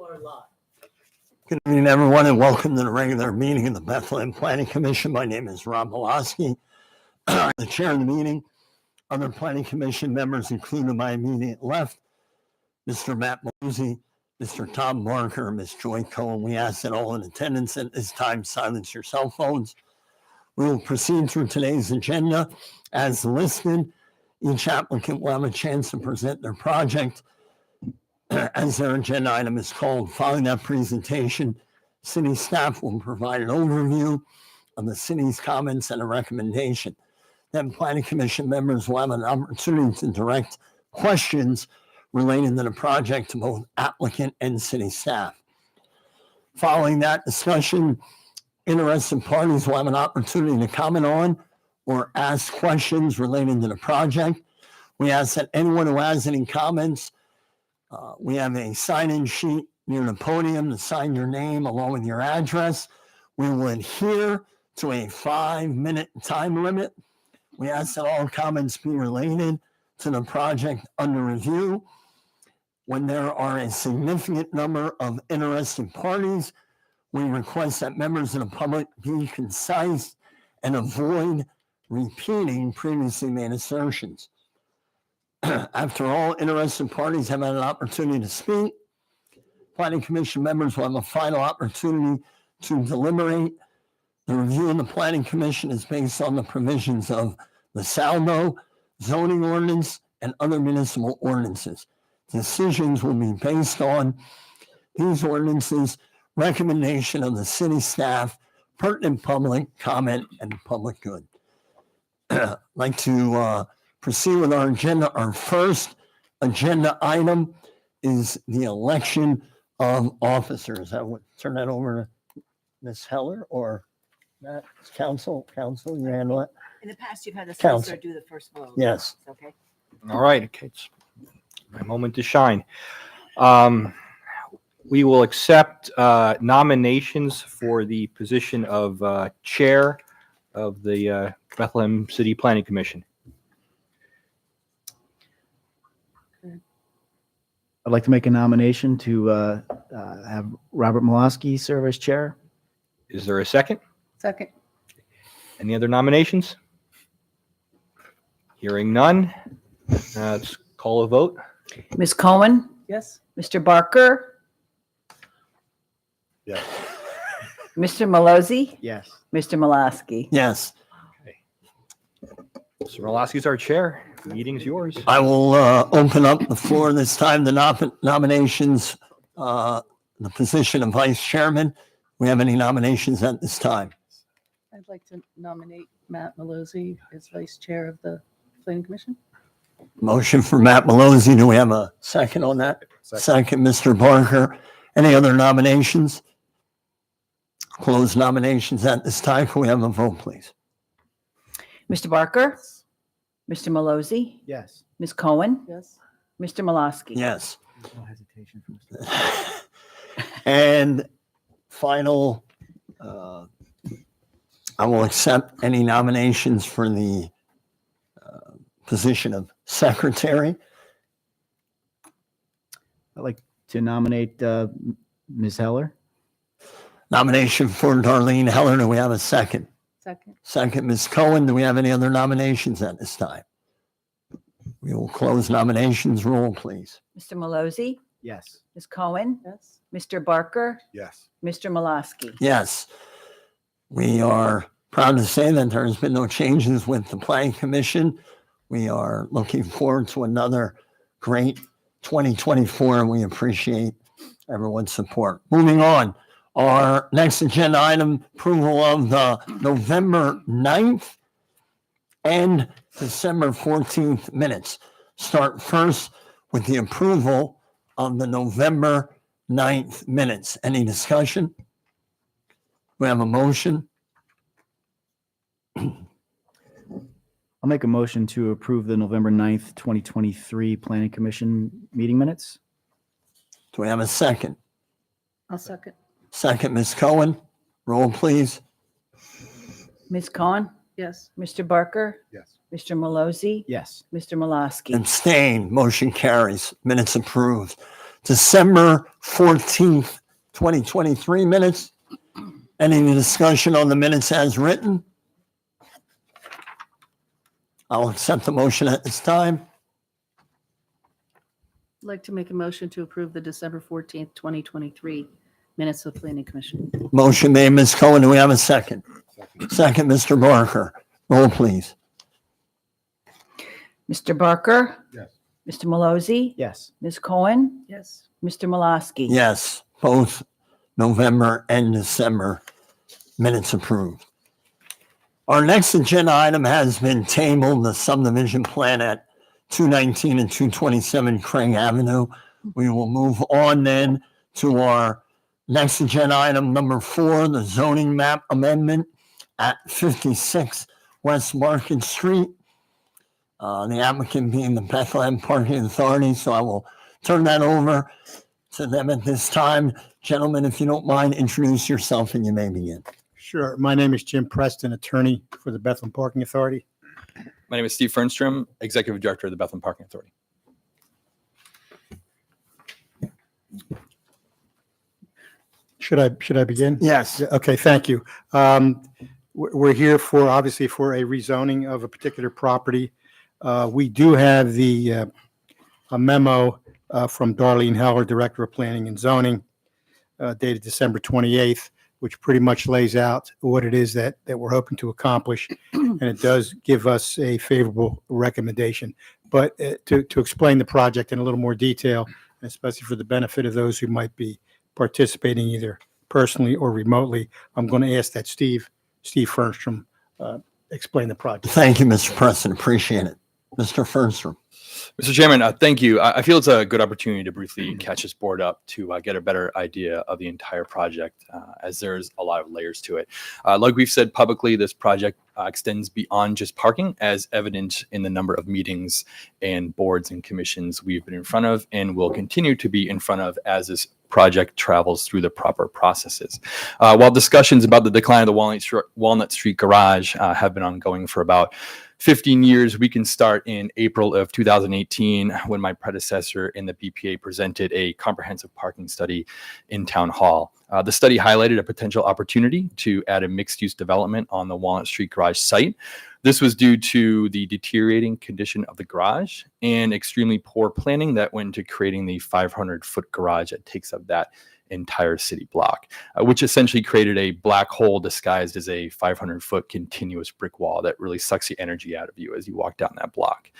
are live. Good evening, everyone, and welcome to the regular meeting of the Bethlehem Planning Commission. My name is Rob Malosky, the chair of the meeting. Other Planning Commission members include to my immediate left, Mr. Matt Malozzi, Mr. Tom Barker, Ms. Joy Cohen. We ask that all in attendance at this time silence your cell phones. We will proceed through today's agenda as listed. Each applicant will have a chance to present their project as their agenda item is called. Following that presentation, city staff will provide an overview of the city's comments and a recommendation. Then Planning Commission members will have an opportunity to direct questions relating to the project to both applicant and city staff. Following that discussion, interested parties will have an opportunity to comment on or ask questions relating to the project. We ask that anyone who has any comments, we have a sign-in sheet near the podium to sign your name along with your address. We will adhere to a 5-minute time limit. We ask that all comments be related to the project under review. When there are a significant number of interested parties, we request that members of the public be concise and avoid repeating previously made assertions. After all interested parties have had an opportunity to speak, Planning Commission members will have a final opportunity to deliberate. The review of the Planning Commission is based on the provisions of the Saldo, zoning ordinance, and other municipal ordinances. Decisions will be based on these ordinances, recommendation of the city staff, pertinent public comment, and public good. I'd like to proceed with our agenda. Our first agenda item is the election of officers. I would turn that over to Ms. Heller or Matt, council, you handle it? In the past, you've had the Council. solicitor do the first vote. Yes. Okay. All right. Okay. It's my moment to shine. We will accept nominations for the position of chair of the Bethlehem City Planning Commission. I'd like to make a nomination to have Robert Malosky serve as chair. Is there a second? Second. Any other nominations? Hearing none. Let's call a vote. Ms. Cohen, Yes. Mr. Barker, Yes. Mr. Malozzi, Yes. Mr. Malosky. Yes. Mr. Malosky's our chair. The meeting's yours. I will open up the floor this time, the nominations, the position of vice chairman. We have any nominations at this time? I'd like to nominate Matt Malozzi as vice chair of the planning commission. Motion for Matt Malozzi. Do we have a second on that? Second, Mr. Barker. Any other nominations? Close nominations at this time. Can we have a vote, please? Mr. Barker, Mr. Malozzi, Yes. Ms. Cohen, Yes. Mr. Malosky. Yes. No hesitation from Mr. And final, I will accept any nominations for the position of secretary. I'd like to nominate Ms. Heller. Nomination for Darlene Heller. Do we have a second? Second. Second, Ms. Cohen. Do we have any other nominations at this time? We will close nominations. Roll, please. Mr. Malozzi, Yes. Ms. Cohen, Yes. Mr. Barker, Yes. Mr. Malosky. Yes. We are proud to say that there has been no changes with the Planning Commission. We are looking forward to another great 2024, and we appreciate everyone's support. Moving on, our next agenda item, approval of the November 9th and December 14th minutes. Start first with the approval of the November 9th minutes. Any discussion? We have a motion. I'll make a motion to approve the November 9th, 2023 Planning Commission meeting minutes. Do we have a second? I'll second. Second, Ms. Cohen. Roll, please. Ms. Cohen, Yes. Mr. Barker, Yes. Mr. Malozzi, Yes. Mr. Malosky. Abstain. Motion carries. Minutes approved. December 14th, 2023 minutes. Any discussion on the minutes as written? I'll accept the motion at this time. I'd like to make a motion to approve the December 14th, 2023 minutes of the Planning Commission. Motion made, Ms. Cohen. Do we have a second? Second, Mr. Barker. Roll, please. Mr. Barker? Yes. Mr. Malozzi? Yes. Ms. Cohen? Yes. Mr. Malasky? Yes, both November and December minutes approved. Our next agenda item has been tabled, the subdivision plan at 219 and 227 Craig Avenue. We will move on then to our next agenda item, number 4, the zoning map amendment at 56 West Market Street. The applicant being the Bethlehem Parking Authority, so I will turn that over to them at this time. Gentlemen, if you don't mind, introduce yourself and you may begin. Sure. My name is Jim Preston, attorney for the Bethlehem Parking Authority. My name is Steve Fernstrom, Executive Director of the Bethlehem Parking Authority. Should I begin? Yes. Yeah, okay, thank you. We're here for, obviously, for a rezoning of a particular property. We do have a memo from Darlene Heller, Director of Planning and Zoning, dated December 28th, which pretty much lays out what it is that we're hoping to accomplish. And it does give us a favorable recommendation. But to explain the project in a little more detail, especially for the benefit of those who might be participating either personally or remotely, I'm going to ask that Steve Fernstrom explain the project. Thank you, Mr. Preston. Appreciate it. Mr. Fernstrom. Mr. Chairman, thank you. I feel it's a good opportunity to briefly catch this board up to get a better idea of the entire project, as there's a lot of layers to it. Like we've said publicly, this project extends beyond just parking, as evident in the number of meetings and boards and commissions we've been in front of and will continue to be in front of as this project travels through the proper processes. While discussions about the decline of the Walnut Street garage have been ongoing for about 15 years, we can start in April of 2018 when my predecessor in the BPA presented a comprehensive parking study in Town Hall. The study highlighted a potential opportunity to add a mixed-use development on the Walnut Street garage site. This was due to the deteriorating condition of the garage and extremely poor planning that went into creating the 500-foot garage that takes up that entire city block, which essentially created a black hole disguised as a 500-foot continuous brick wall that really sucks the energy out of you as you walk down that block.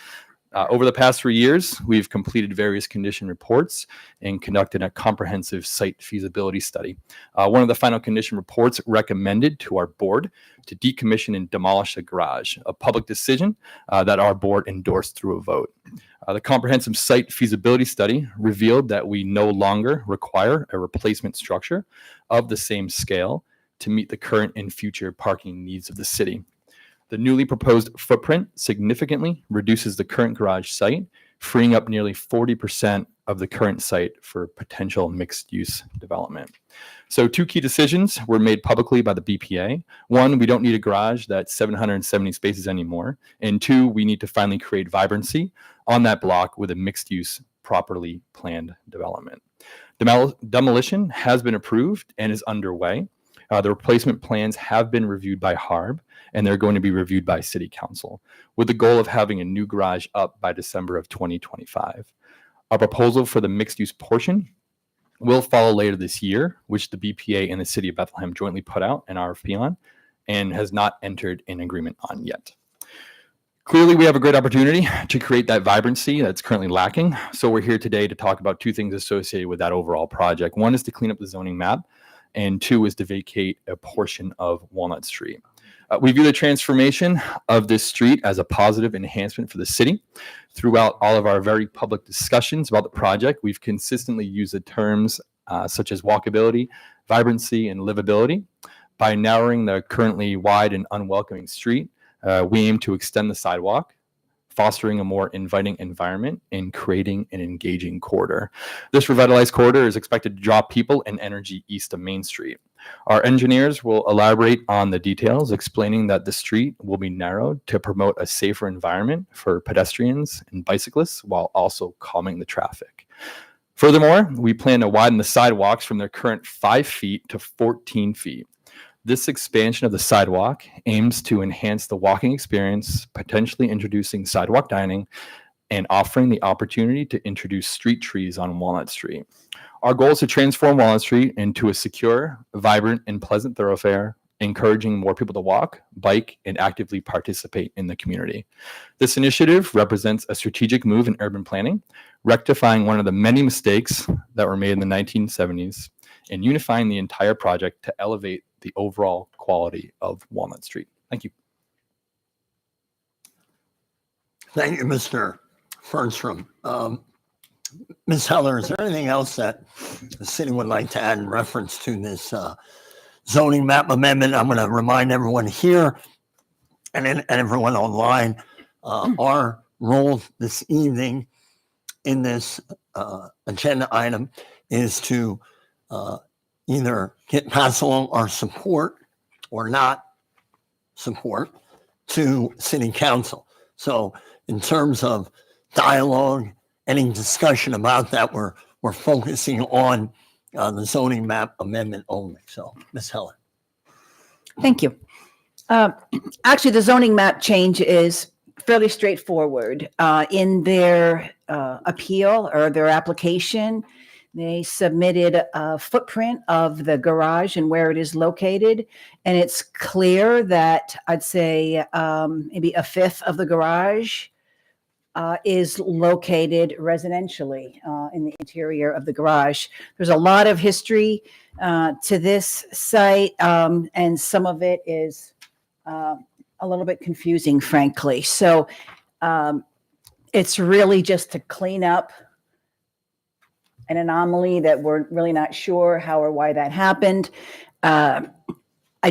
Over the past 3 years, we've completed various condition reports and conducted a comprehensive site feasibility study. One of the final condition reports recommended to our board to decommission and demolish the garage, a public decision that our board endorsed through a vote. The comprehensive site feasibility study revealed that we no longer require a replacement structure of the same scale to meet the current and future parking needs of the city. The newly proposed footprint significantly reduces the current garage site, freeing up nearly 40% of the current site for potential mixed-use development. So 2 key decisions were made publicly by the BPA. 1, we don't need a garage that's 770 spaces anymore. And 2, we need to finally create vibrancy on that block with a mixed-use, properly planned development. Demolition has been approved and is underway. The replacement plans have been reviewed by HARB, and they're going to be reviewed by City Council, with the goal of having a new garage up by December of 2025. Our proposal for the mixed-use portion will follow later this year, which the BPA and the City of Bethlehem jointly put out an RFP on and has not entered an agreement on yet. Clearly, we have a great opportunity to create that vibrancy that's currently lacking. So we're here today to talk about 2 things associated with that overall project. 1 is to clean up the zoning map, and 2 is to vacate a portion of Walnut Street. We view the transformation of this street as a positive enhancement for the city. Throughout all of our very public discussions about the project, we've consistently used the terms such as walkability, vibrancy, and livability. By narrowing the currently wide and unwelcoming street, we aim to extend the sidewalk, fostering a more inviting environment and creating an engaging corridor. This revitalized corridor is expected to draw people and energy east of Main Street. Our engineers will elaborate on the details, explaining that the street will be narrowed to promote a safer environment for pedestrians and bicyclists while also calming the traffic. Furthermore, we plan to widen the sidewalks from their current 5 feet to 14 feet. This expansion of the sidewalk aims to enhance the walking experience, potentially introducing sidewalk dining and offering the opportunity to introduce street trees on Walnut Street. Our goal is to transform Walnut Street into a secure, vibrant, and pleasant thoroughfare, encouraging more people to walk, bike, and actively participate in the community. This initiative represents a strategic move in urban planning, rectifying one of the many mistakes that were made in the 1970s and unifying the entire project to elevate the overall quality of Walnut Street. Thank you. Thank you, Mr. Fernstrom. Ms. Heller, is there anything else that the city would like to add in reference to this zoning map amendment? I'm going to remind everyone here and everyone online, our role this evening in this agenda item is to either pass along our support or not support to city council. So in terms of dialogue, any discussion about that, we're focusing on the zoning map amendment only. So, Ms. Helen. Thank you. Actually, the zoning map change is fairly straightforward. In their appeal or their application, they submitted a footprint of the garage and where it is located. And it's clear that I'd say maybe a fifth of the garage is located residentially in the interior of the garage. There's a lot of history to this site, and some of it is a little bit confusing, frankly. So it's really just to clean up an anomaly that we're really not sure how or why that happened. I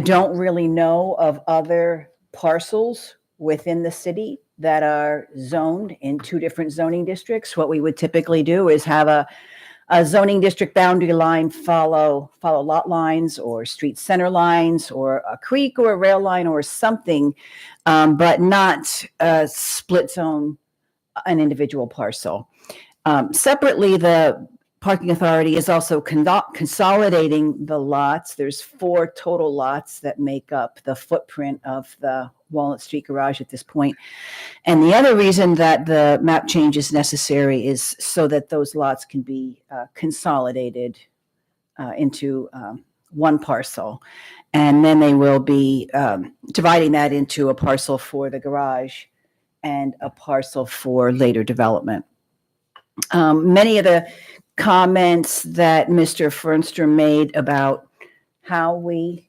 don't really know of other parcels within the city that are zoned in two different zoning districts. What we would typically do is have a zoning district boundary line follow lot lines or street center lines or a creek or a rail line or something, but not split zone an individual parcel. Separately, the Parking Authority is also consolidating the lots. There's 4 total lots that make up the footprint of the Walnut Street garage at this point. And the other reason that the map change is necessary is so that those lots can be consolidated into one parcel. And then they will be dividing that into a parcel for the garage and a parcel for later development. Many of the comments that Mr. Fernstrom made about how we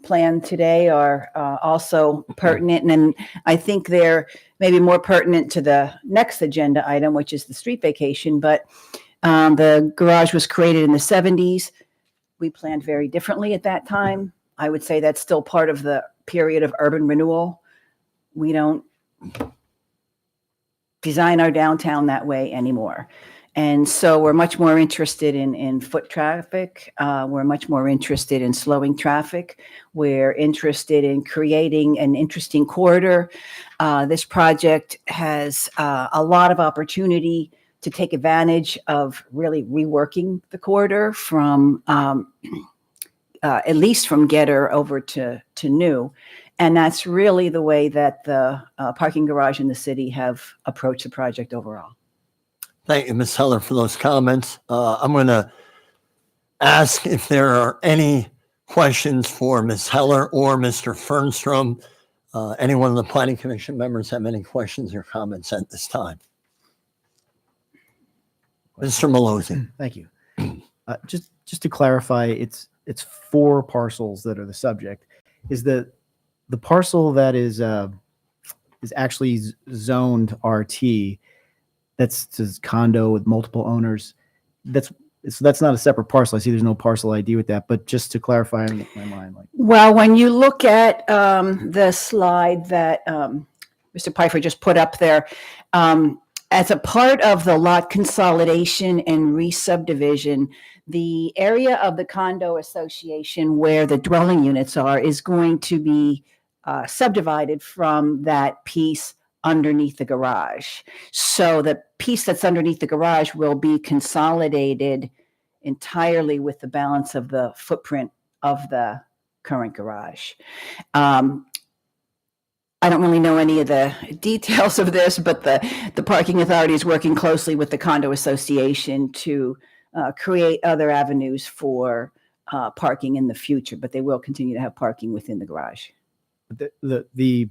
plan today are also pertinent, and I think they're maybe more pertinent to the next agenda item, which is the street vacation. But the garage was created in the 70s. We planned very differently at that time. I would say that's still part of the period of urban renewal. We don't design our downtown that way anymore. And so we're much more interested in foot traffic. We're much more interested in slowing traffic. We're interested in creating an interesting corridor. This project has a lot of opportunity to take advantage of really reworking the corridor from at least from Getter over to New. And that's really the way that the parking garage in the city have approached the project overall. Thank you, Ms. Heller, for those comments. I'm going to ask if there are any questions for Ms. Heller or Mr. Fernstrom. Anyone of the Planning Commission members have any questions or comments at this time? Mr. Malozzi. Thank you. Just to clarify, it's 4 parcels that are the subject. Is the parcel that is actually zoned RT, that's condo with multiple owners, that's not a separate parcel. I see there's no parcel ID with that, but just to clarify in my mind. Well, when you look at the slide that Mr. Pfeiffer just put up there, as a part of the lot consolidation and re-subdivision, the area of the condo association where the dwelling units are is going to be subdivided from that piece underneath the garage. So the piece that's underneath the garage will be consolidated entirely with the balance of the footprint of the current garage. I don't really know any of the details of this, but the parking authority is working closely with the condo association to create other avenues for parking in the future, but they will continue to have parking within the garage. The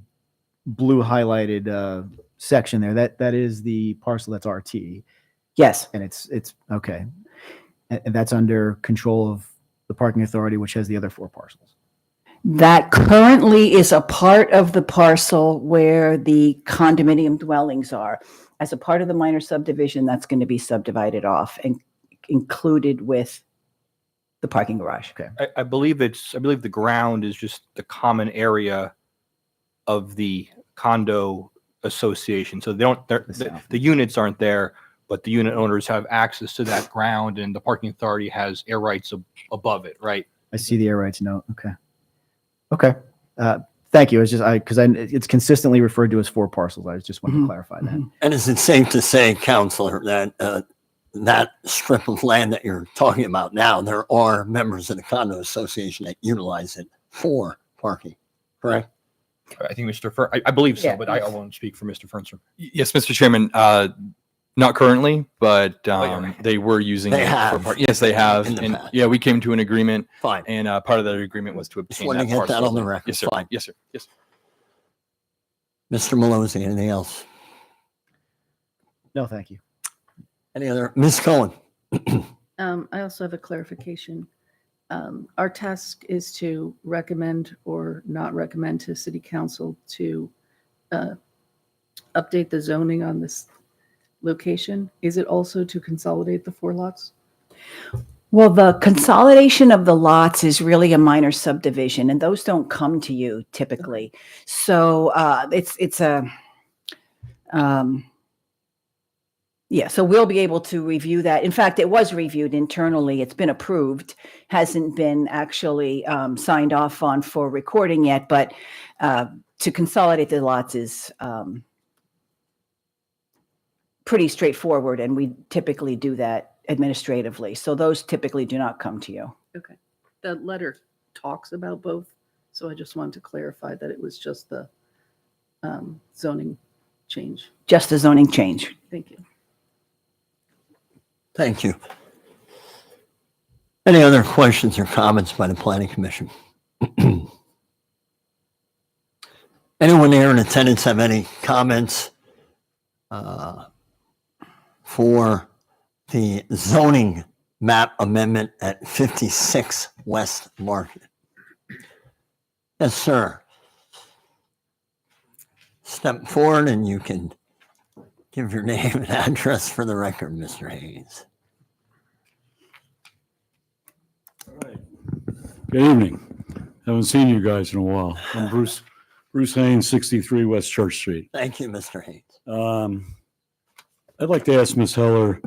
blue highlighted section there, that is the parcel that's RT, Yes, and it's okay. And that's under control of the parking authority, which has the other 4 parcels. that currently is a part of the parcel where the condominium dwellings are. As a part of the minor subdivision, that's going to be subdivided off and included with the parking garage. Okay. I believe the ground is just the common area of the condo association. So the units aren't there, but the unit owners have access to that ground, and the parking authority has air rights above it, right? I see the air rights note. Okay. Okay. Thank you. It's just it's consistently referred to as 4 parcels. I just wanted to clarify that. And is it safe to say, Counselor, that that strip of land that you're talking about now, there are members of the condo association that utilize it for parking, correct? I think I believe so, Yeah. but I won't speak for Mr. Fernstrom. Yes, Mr. Chairman. Not currently, but you're right. they were using They it have. Yes, they have. In the And past. yeah, we came to an agreement, Fine. and part of that agreement was to Just obtain wanted to that get that parcel. on the record. Yes, sir. Fine. Yes, sir. Yes. Mr. Malozzi, anything else? No, thank you. Any other? Ms. Cohen? I also have a clarification. Our task is to recommend or not recommend to city council to update the zoning on this location. Is it also to consolidate the 4 lots? Well, the consolidation of the lots is really a minor subdivision, and those don't come to you typically. So it's a so we'll be able to review that. In fact, it was reviewed internally. It's been approved, hasn't been actually signed off on for recording yet, but to consolidate the lots is pretty straightforward, and we typically do that administratively. So those typically do not come to you. Okay. The letter talks about both, so I just wanted to clarify that it was just the zoning change. Just the zoning change. Thank you. Thank you. Any other questions or comments by the Planning Commission? Anyone here in attendance have any comments for the zoning map amendment at 56 West Market? Yes, sir. Step forward and you can give your name and address for the record, Mr. Hayes. Good evening. Haven't seen you guys in a while. I'm Bruce Haynes, 63 West Church Street. Thank you, Mr. Hayes. I'd like to ask Ms. Heller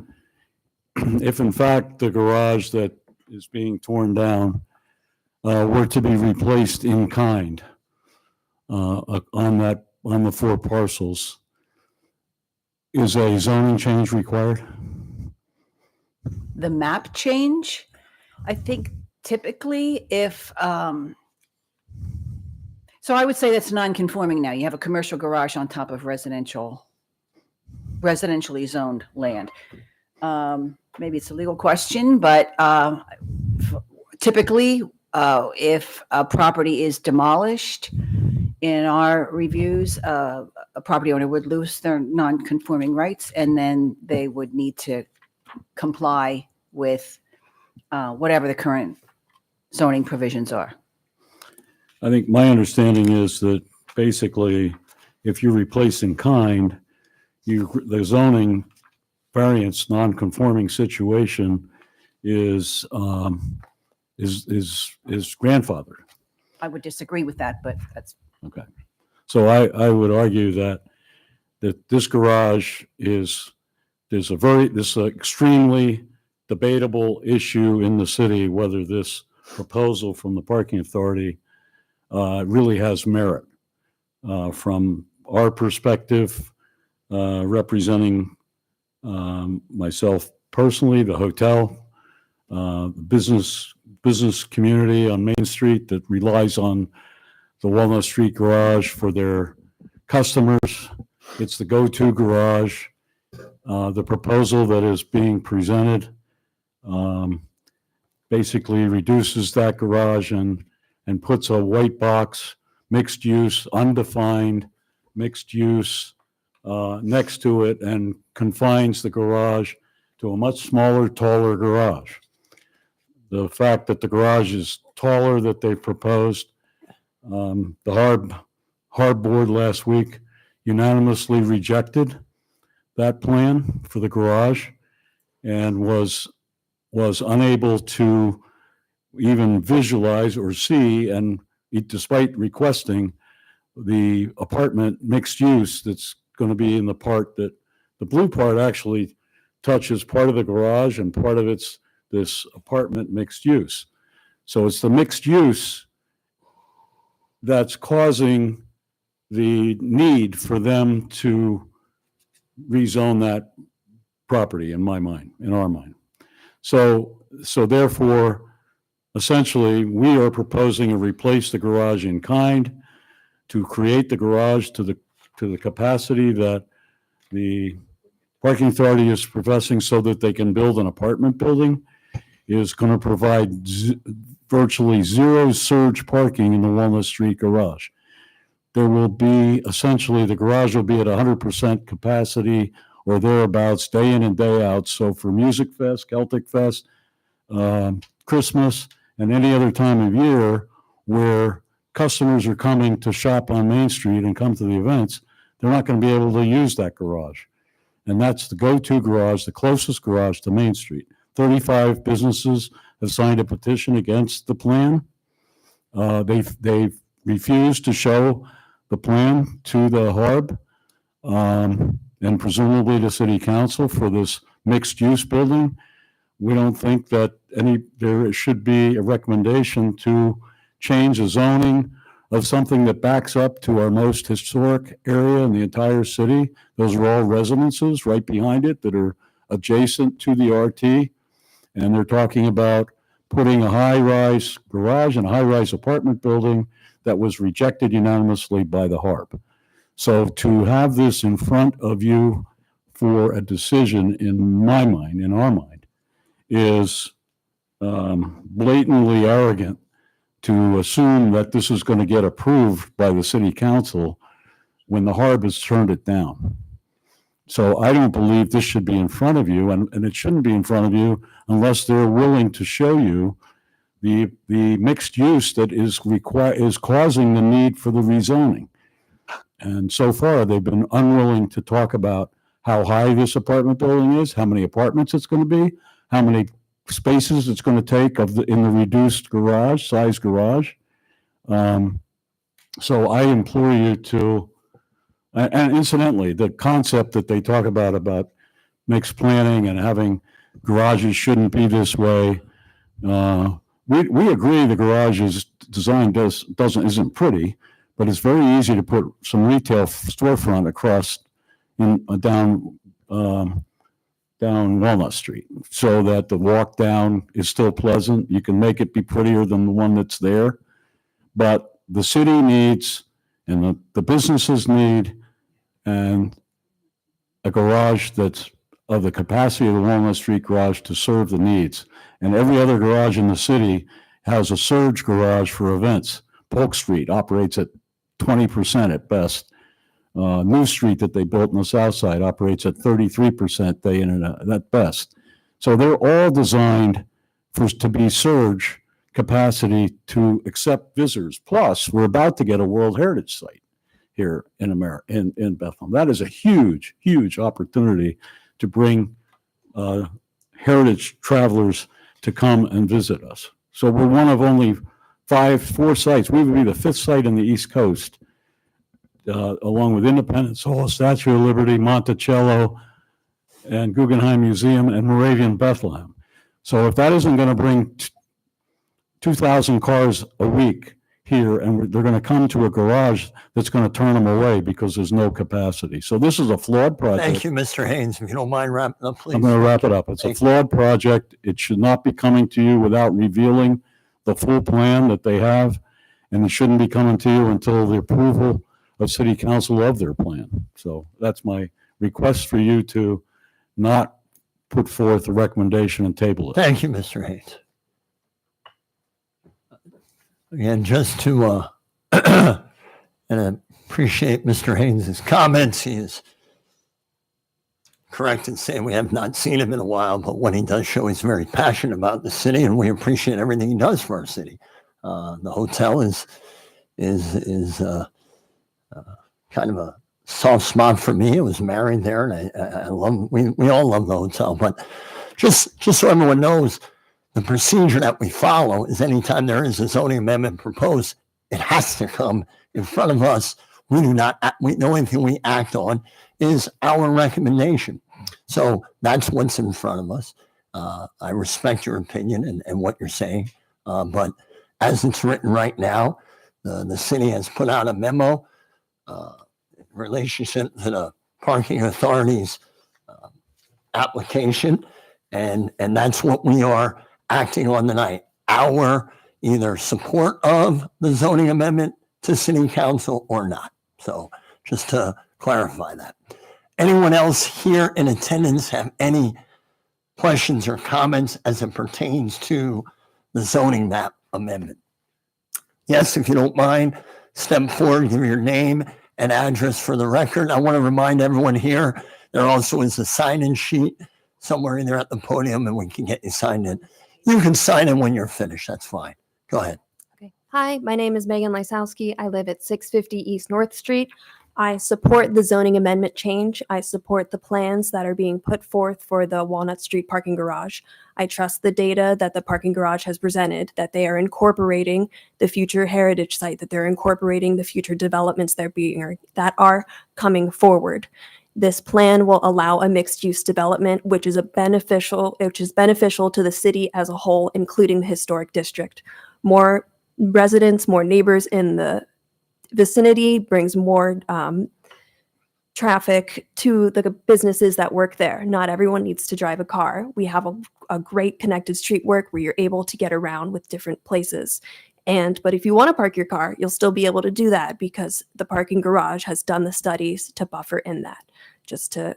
if in fact the garage that is being torn down were to be replaced in kind on the 4 parcels, is a zoning change required? The map change, I think typically if, so I would say that's non-conforming now. You have a commercial garage on top of residentially zoned land. Maybe it's a legal question, but typically if a property is demolished, in our reviews, a property owner would lose their non-conforming rights, and then they would need to comply with whatever the current zoning provisions are. I think my understanding is that basically, if you replace in kind, the zoning variance non-conforming situation is grandfathered. I would disagree with that, but that's, Okay. So I would argue that this garage is extremely debatable issue in the city, whether this proposal from the parking authority really has merit from our perspective, representing myself personally, the hotel, the business community on Main Street that relies on the Walnut Street Garage for their customers. It's the go-to garage. The proposal that is being presented basically reduces that garage and puts a white box, mixed use, undefined mixed use next to it and confines the garage to a much smaller, taller garage. The fact that the garage is taller that they proposed, the Harb board last week unanimously rejected that plan for the garage and was unable to even visualize or see, and despite requesting the apartment mixed use that's going to be in the part that the blue part actually touches part of the garage and part of it's this apartment mixed use. So it's the mixed use that's causing the need for them to rezone that property in my mind, in our mind. So therefore, essentially, we are proposing to replace the garage in kind, to create the garage to the capacity that the parking authority is professing so that they can build an apartment building, is going to provide virtually zero surge parking in the Walnut Street garage. There will be, essentially, the garage will be at 100% capacity or thereabouts, day in and day out. So for Music Fest, Celtic Fest, Christmas, and any other time of year where customers are coming to shop on Main Street and come to the events, they're not going to be able to use that garage. And that's the go-to garage, the closest garage to Main Street. 35 businesses have signed a petition against the plan. They've refused to show the plan to the Harb and presumably to City Council for this mixed-use building. We don't think that there should be a recommendation to change the zoning of something that backs up to our most historic area in the entire city. Those are all residences right behind it that are adjacent to the RT. And they're talking about putting a high-rise garage and a high-rise apartment building that was rejected unanimously by the Harb. So to have this in front of you for a decision, in my mind, in our mind, is blatantly arrogant to assume that this is going to get approved by the City Council when the Harb has turned it down. So I don't believe this should be in front of you, and it shouldn't be in front of you unless they're willing to show you the mixed use that is causing the need for the rezoning. And so far, they've been unwilling to talk about how high this apartment building is, how many apartments it's going to be, how many spaces it's going to take in the reduced garage, size garage. So I implore you to, and incidentally, the concept that they talk about mixed planning and having garages shouldn't be this way. We agree the garage's design isn't pretty, but it's very easy to put some retail storefront across down Walnut Street so that the walk down is still pleasant. You can make it be prettier than the one that's there. But the city needs, and the businesses need, and a garage that's of the capacity of the Walnut Street garage to serve the needs. And every other garage in the city has a surge garage for events. Polk Street operates at 20% at best. New Street that they built on the south side operates at 33% day in and out at best. So they're all designed to be surge capacity to accept visitors. Plus, we're about to get a World Heritage Site here in America, in Bethlehem. That is a huge, huge opportunity to bring heritage travelers to come and visit us. So we're one of only four sites. We would be the fifth site in the East Coast, along with Independence Hall, Statue of Liberty, Monticello, and Guggenheim Museum, and Moravian Bethlehem. So if that isn't going to bring 2,000 cars a week here, and they're going to come to a garage that's going to turn them away because there's no capacity. So this is a flawed project. Thank you, Mr. Haynes. If you don't mind wrapping up, please. I'm going to wrap it up. It's a Thank you. flawed project. It should not be coming to you without revealing the full plan that they have, and it shouldn't be coming to you until the approval of city council of their plan. So that's my request for you to not put forth a recommendation and table it. Thank you, Mr. Haynes. Again, just to, and I appreciate Mr. Haynes' comments. He is correct in saying we have not seen him in a while, but when he does show, he's very passionate about the city, and we appreciate everything he does for our city. The hotel is kind of a soft spot for me. I was married there, and I love. We all love the hotel, but just so everyone knows, the procedure that we follow is anytime there is a zoning amendment proposed, it has to come in front of us. We do not. The only thing we act on is our recommendation. So that's what's in front of us. I respect your opinion and what you're saying, but as it's written right now, the city has put out a memo in relationship to the parking authority's application, and that's what we are acting on tonight. Our either support of the zoning amendment to city council or not. So just to clarify that. Anyone else here in attendance have any questions or comments as it pertains to the zoning map amendment? Yes, if you don't mind, step forward, give your name and address for the record. I want to remind everyone here, there also is a sign-in sheet somewhere in there at the podium, and we can get you signed in. You can sign in when you're finished. That's fine. Go ahead. Okay. Hi, my name is Megan Lysowski. I live at 650 East North Street. I support the zoning amendment change. I support the plans that are being put forth for the Walnut Street parking garage. I trust the data that the parking garage has presented, that they are incorporating the future heritage site, that they're incorporating the future developments that are coming forward. This plan will allow a mixed-use development, which is beneficial to the city as a whole, including the historic district. More residents, more neighbors in the vicinity brings more traffic to the businesses that work there. Not everyone needs to drive a car. We have a great connected street work where you're able to get around with different places. But if you want to park your car, you'll still be able to do that because the parking garage has done the studies to buffer in that. Just to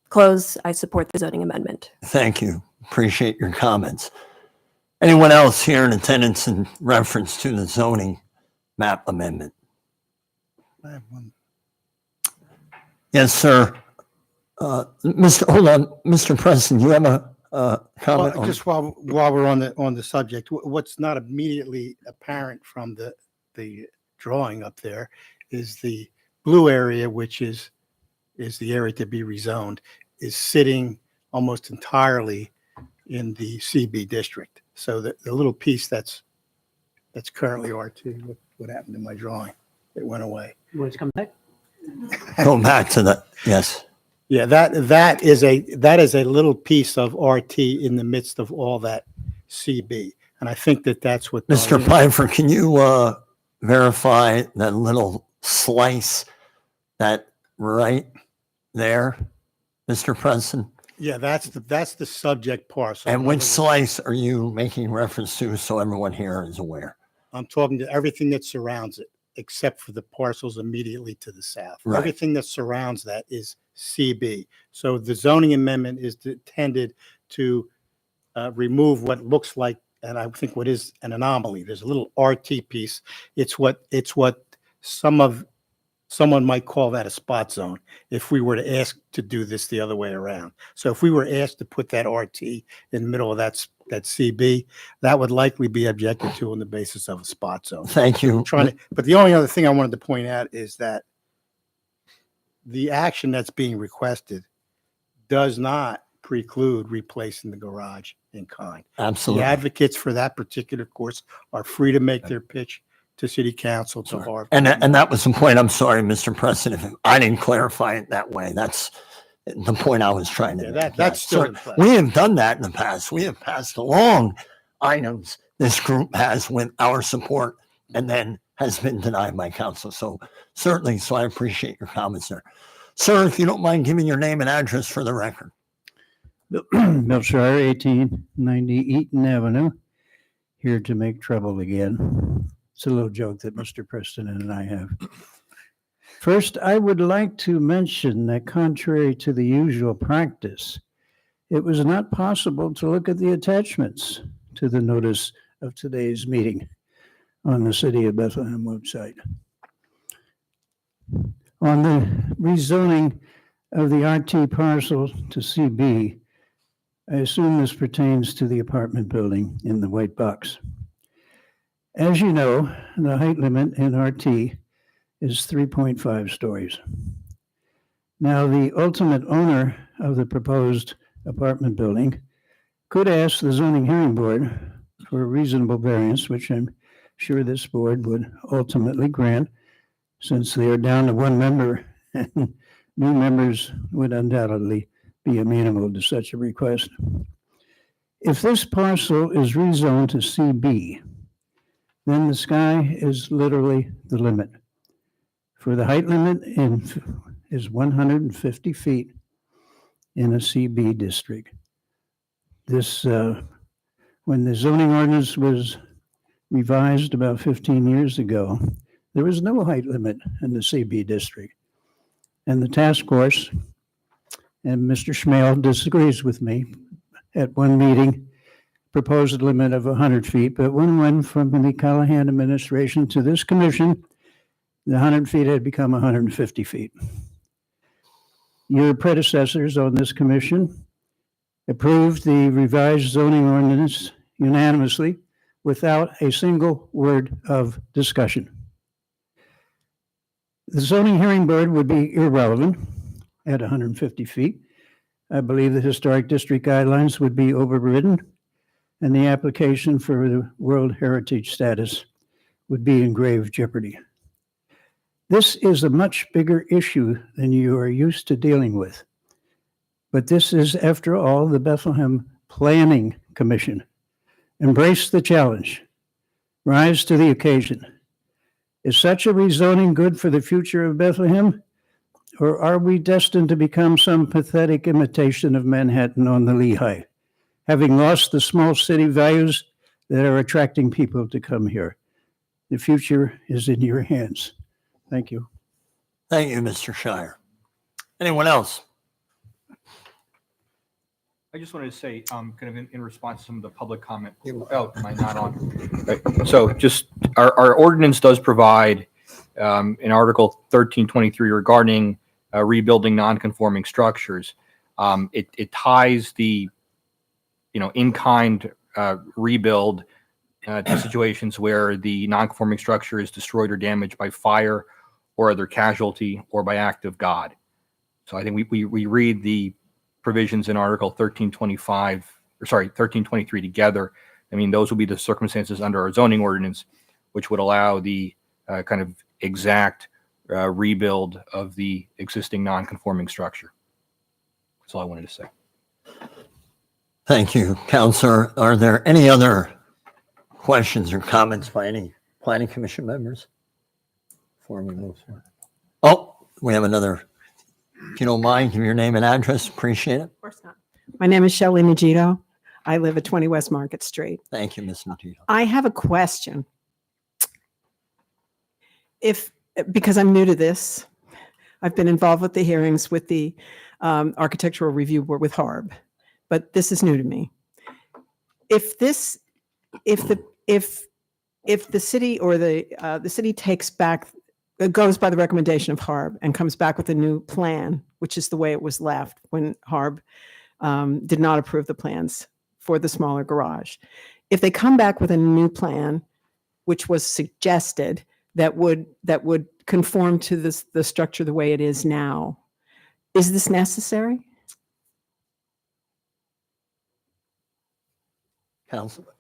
close, I support the zoning amendment. Thank you. Appreciate your comments. Anyone else here in attendance in reference to the zoning map amendment? I have one. Yes, sir. Hold on, Mr. Preston, you have a comment? Well, just while we're on the subject, what's not immediately apparent from the drawing up there is the blue area, which is the area to be rezoned, is sitting almost entirely in the CB district. So the little piece that's currently R2, what happened to my drawing? It went away. You want to come back? Go back to that. Yes. Yeah, that is a little piece of RT in the midst of all that CB, and I think that's what. Mr. Pfeiffer, can you verify that little slice that right there, Mr. Preston? Yeah, that's the subject parcel. And which slice are you making reference to so everyone here is aware? I'm talking to everything that surrounds it, except for the parcels immediately to the south. Right. Everything that surrounds that is CB. So the zoning amendment is intended to remove what looks like, and I think what is an anomaly. There's a little RT piece. It's what someone might call that a spot zone if we were to ask to do this the other way around. So if we were asked to put that RT in the middle of that CB, that would likely be objected to on the basis of a spot zone. Thank you. But the only other thing I wanted to point out is that the action that's being requested does not preclude replacing the garage in kind. Absolutely. The advocates for that particular course are free to make their pitch to city council, to Harvard. And that was the point. I'm sorry, Mr. Preston, if I didn't clarify it that way. That's the point I was trying to make. That's still Sir, in play. we have done that in the past. We have passed along items this group has with our support and then has been denied by council. So certainly, so I appreciate your comments there. Sir, if you don't mind giving your name and address for the record. Bill Shire, 1890 Eaton Avenue, here to make trouble again. It's a little joke that Mr. Preston and I have. First, I would like to mention that contrary to the usual practice, it was not possible to look at the attachments to the notice of today's meeting on the City of Bethlehem website. On the rezoning of the RT parcel to CB, I assume this pertains to the apartment building in the white box. As you know, the height limit in RT is 3.5 stories. Now, the ultimate owner of the proposed apartment building could ask the zoning hearing board for a reasonable variance, which I'm sure this board would ultimately grant, since they are down to one member, and new members would undoubtedly be amenable to such a request. If this parcel is rezoned to CB, then the sky is literally the limit. For the height limit is 150 feet in a CB district. This, when the zoning ordinance was revised about 15 years ago, there was no height limit in the CB district. And the task force, and Mr. Schmale disagrees with me, at one meeting proposed a limit of 100 feet, but when went from the Callahan administration to this commission, the 100 feet had become 150 feet. Your predecessors on this commission approved the revised zoning ordinance unanimously without a single word of discussion. The zoning hearing board would be irrelevant at 150 feet. I believe the historic district guidelines would be overridden, and the application for the World Heritage status would be in grave jeopardy. This is a much bigger issue than you are used to dealing with. But this is, after all, the Bethlehem Planning Commission. Embrace the challenge. Rise to the occasion. Is such a rezoning good for the future of Bethlehem? Or are we destined to become some pathetic imitation of Manhattan on the Lehigh, having lost the small city values that are attracting people to come here? The future is in your hands. Thank you. Thank you, Mr. Shire. Anyone else? I just wanted to say, kind of in response to some of the public comment. Oh, am I not on? Right. So just our ordinance does provide in Article 1323 regarding rebuilding non-conforming structures. It ties the, in-kind rebuild to situations where the non-conforming structure is destroyed or damaged by fire or other casualty or by act of God. So I think we read the provisions in Article 1323 together. I mean, those will be the circumstances under our zoning ordinance, which would allow the kind of exact rebuild of the existing non-conforming structure. That's all I wanted to say. Thank you, Counselor. Are there any other questions or comments by any Planning Commission members? Before we move forward. Oh, we have another. If you don't mind, give your name and address. Appreciate it. Of course not. My name is Shelley Magito. I live at 20 West Market Street. Thank you, Ms. Matito. I have a question. Because I'm new to this, I've been involved with the hearings with the Architectural Review Board with HARB, but this is new to me. If the city or the city takes back, it goes by the recommendation of HARB and comes back with a new plan, which is the way it was left when HARB did not approve the plans for the smaller garage. If they come back with a new plan, which was suggested, that would conform to the structure the way it is now, is this necessary? Councilor.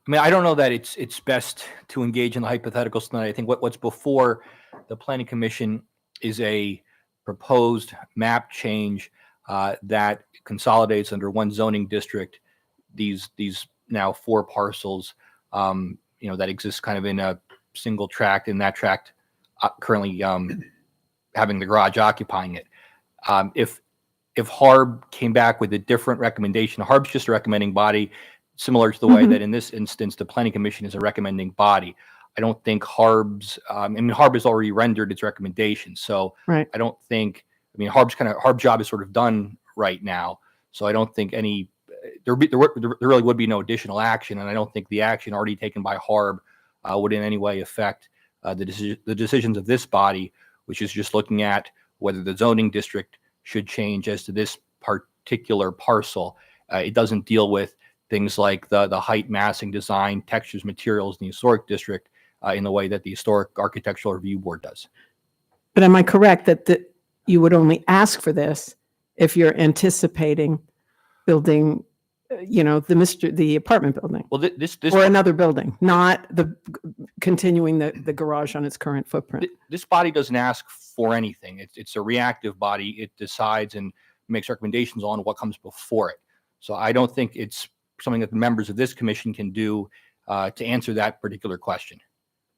I don't know that it's best to engage in the hypotheticals tonight. I think what's before the Planning Commission is a proposed map change that consolidates under one zoning district these now 4 parcels, that exist kind of in a single tract, and that tract currently having the garage occupying it. If HARB came back with a different recommendation, HARB's just a recommending body, similar to the way that in this instance, the Planning Commission is a recommending body. I don't think HARB has already rendered its recommendation. So Right. I don't think, HARB's job is sort of done right now. So I don't think there really would be no additional action. And I don't think the action already taken by HARB would in any way affect the decisions of this body, which is just looking at whether the zoning district should change as to this particular parcel. It doesn't deal with things like the height, massing, design, textures, materials in the historic district in the way that the Historic Architectural Review Board does. But am I correct that you would only ask for this if you're anticipating building, the apartment building Well, this or another building, not continuing the garage on its current footprint? this body doesn't ask for anything. It's a reactive body. It decides and makes recommendations on what comes before it. So I don't think it's something that the members of this commission can do to answer that particular question.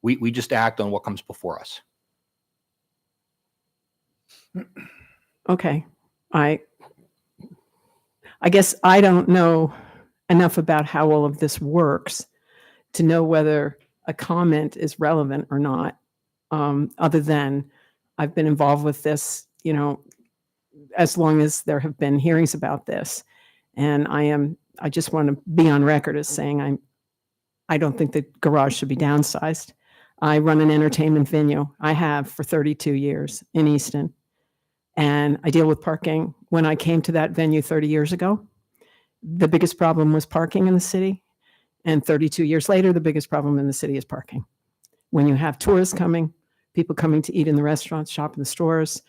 We just act on what comes before us. Okay. I guess I don't know enough about how all of this works to know whether a comment is relevant or not, other than I've been involved with this, as long as there have been hearings about this. And I just want to be on record as saying I don't think the garage should be downsized. I run an entertainment venue. I have for 32 years in Easton. And I deal with parking. When I came to that venue 30 years ago, the biggest problem was parking in the city. And 32 years later, the biggest problem in the city is parking. When you have tourists coming, people coming to eat in the restaurants, shop in the stores,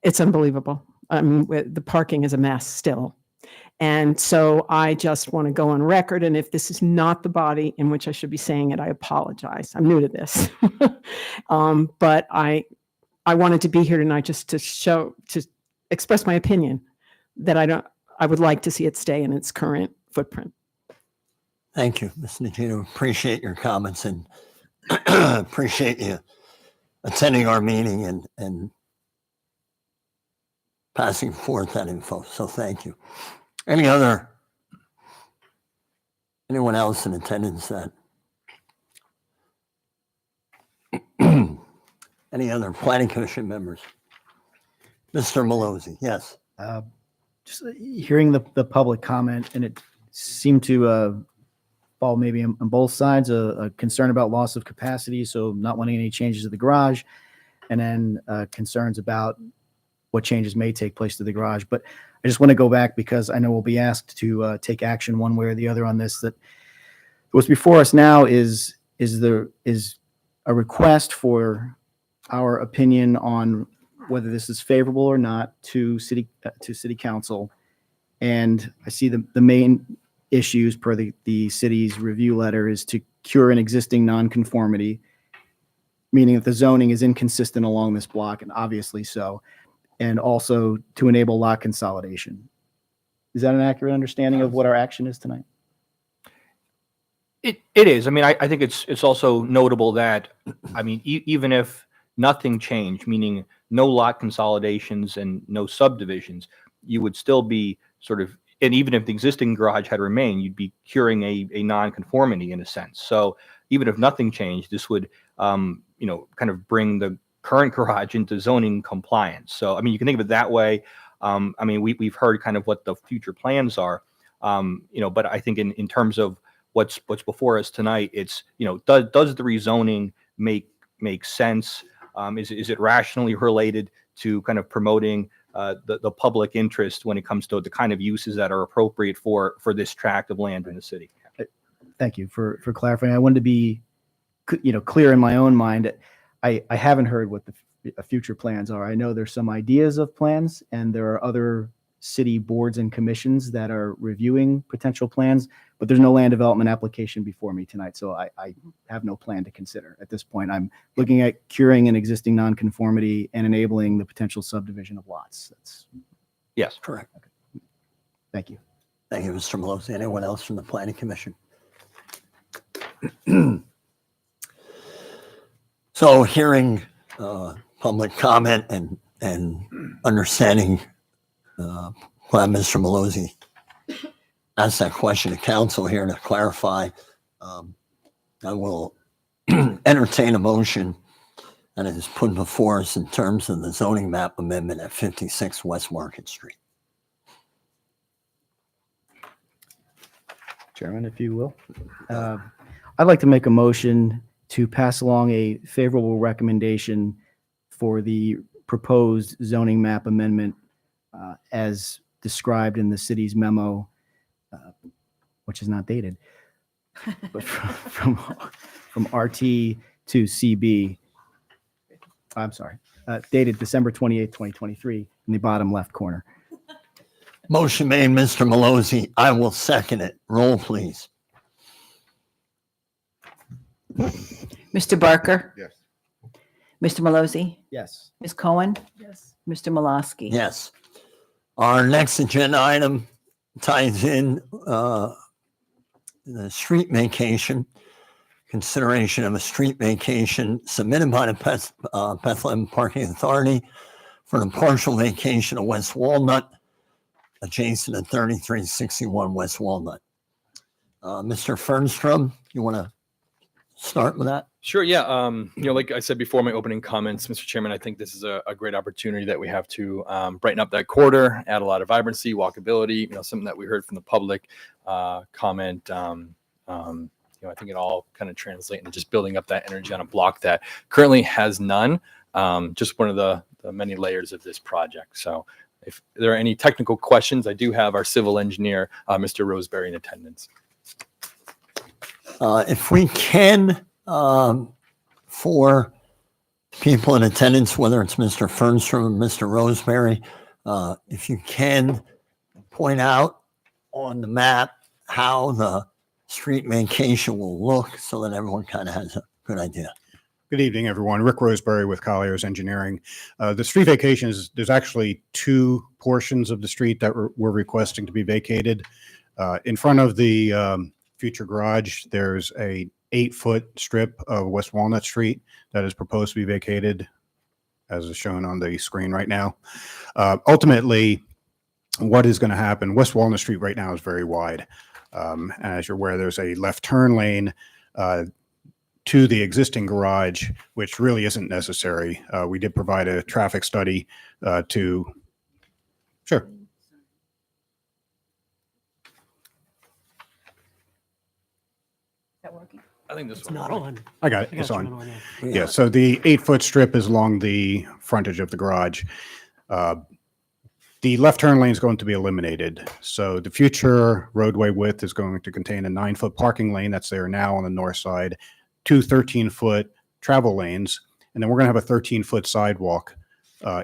it's unbelievable. The parking is a mess still. And so I just want to go on record. And if this is not the body in which I should be saying it, I apologize. I'm new to this. But I wanted to be here tonight just to express my opinion that I would like to see it stay in its current footprint. Thank you, Ms. Nagino. Appreciate your comments and appreciate you attending our meeting and passing forth that info. So thank you. Anyone else in attendance that? Any other planning commission members? Mr. Malozzi, yes. Just hearing the public comment, and it seemed to fall maybe on both sides, a concern about loss of capacity, so not wanting any changes to the garage, and then concerns about what changes may take place to the garage. But I just want to go back because I know we'll be asked to take action one way or the other on this. That what's before us now is a request for our opinion on whether this is favorable or not to city council. And I see the main issues per the city's review letter is to cure an existing nonconformity, meaning that the zoning is inconsistent along this block, and obviously so, and also to enable lot consolidation. Is that an accurate understanding of what our action is tonight? It is. I think it's also notable that, even if nothing changed, meaning no lot consolidations and no subdivisions, you would still be and even if the existing garage had remained, you'd be curing a non-conformity in a sense. So even if nothing changed, this would, kind of bring the current garage into zoning compliance. So, you can think of it that way. We've heard kind of what the future plans are, but I think in terms of what's before us tonight, it's, does the rezoning make sense? Is it rationally related to kind of promoting the public interest when it comes to the kind of uses that are appropriate for this tract of land in the city? Thank you for clarifying. I wanted to be, clear in my own mind. I haven't heard what the future plans are. I know there's some ideas of plans, and there are other city boards and commissions that are reviewing potential plans, but there's no land development application before me tonight, so I have no plan to consider at this point. I'm looking at curing an existing nonconformity and enabling the potential subdivision of lots. That's Yes. Correct. Thank you. Thank you, Mr. Malozzi. Anyone else from the Planning Commission? So hearing public comment and understanding why Mr. Malozzi asked that question to council here to clarify, I will entertain a motion that is put before us in terms of the zoning map amendment at 56 West Market Street. Chairman, if you will. I'd like to make a motion to pass along a favorable recommendation for the proposed zoning map amendment as described in the city's memo, which is not dated, but from RT to CB. I'm sorry, dated December 28th, 2023, in the bottom left corner. Motion made, Mr. Malozzi. I will second it. Roll, please. Mr. Barker, Yes. Mr. Malozzi, Yes. Ms. Cohen, Yes. Mr. Malasky. Yes. Our next agenda item ties in the street vacation, consideration of a street vacation submitted by the Bethlehem Parking Authority for the partial vacation of West Walnut, adjacent to 3361 West Walnut. Mr. Fernstrom, you want to start with that? Sure. Yeah. Like I said before, my opening comments, Mr. Chairman, I think this is a great opportunity that we have to brighten up that corridor, add a lot of vibrancy, walkability. Something that we heard from the public comment. I think it all kind of translate into just building up that energy on a block that currently has none. Just one of the many layers of this project. So, if there are any technical questions, I do have our civil engineer, Mr. Roseberry, in attendance. If we can, for people in attendance, whether it's Mr. Fernstrom or Mr. Roseberry, if you can point out on the map how the street vacation will look so that everyone kind of has a good idea. Good evening, everyone. Rick Roseberry with Colliers Engineering. The street vacation there's actually two portions of the street that we're requesting to be vacated. In front of the future garage, there's a 8-foot strip of West Walnut Street that is proposed to be vacated, as is shown on the screen right now. Ultimately, what is going to happen, West Walnut Street right now is very wide. As you're aware, there's a left turn lane to the existing garage, which really isn't necessary. We did provide a traffic study to, sure. I think this It's not on. I got it. I It's got you on. now. Yeah, so the 8-foot strip is along the frontage of the garage. The left turn lane is going to be eliminated. So the future roadway width is going to contain a 9-foot parking lane that's there now on the north side, 2 13-foot travel lanes, and then we're going to have a 13-foot sidewalk